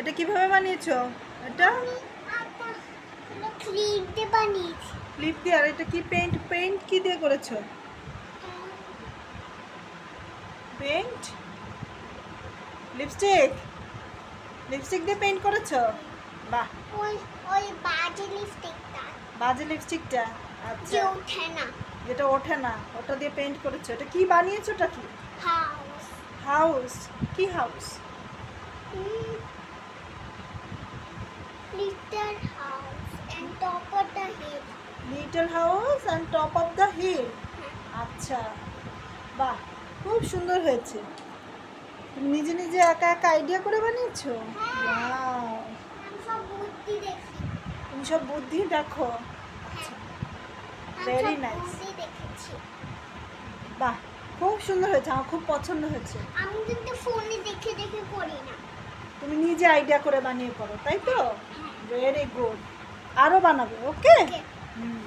এটা কিভাবে বানিয়েছো? এটা ক্লিপ দিয়ে বানিয়েছি। ক্লিপ দিয়ে। আর এটা কি পেইন্ট? পেইন্ট কি দিয়ে করেছো? Paint, lipstick. লিপস্টিক দিয়ে পেইন্ট করেছো? বাহ, ওই ওই বাজে লিপস্টিকটা বাজে লিপস্টিকটা। যে আচ্ছা, ওঠে না। যেটা ওঠে না ওটা দিয়ে পেইন্ট করেছো। এটা কি বানিয়েছো? ওটা কি? হাউস। হাউস। কি house? Little house and top of the hill. Little house and top of the hill. আচ্ছা, বাহ, খুব সুন্দর হয়েছে। তুমি নিজে নিজে একা একা আইডিয়া করে বানিয়েছো? ওয়াও, আমি সব বুদ্ধি দেখি। তুমি সব বুদ্ধি দেখো। আচ্ছা, ভেরি নাইস। বুদ্ধি দেখেছি। বাহ, খুব সুন্দর হয়েছে, আমার খুব পছন্দ হয়েছে। আমি কিন্তু ফোনে দেখে দেখে করি না। তুমি নিজে আইডিয়া করে বানিয়ে করো, তাই তো? Very good. আরও বানাবে, ওকে? ওকে। হুম।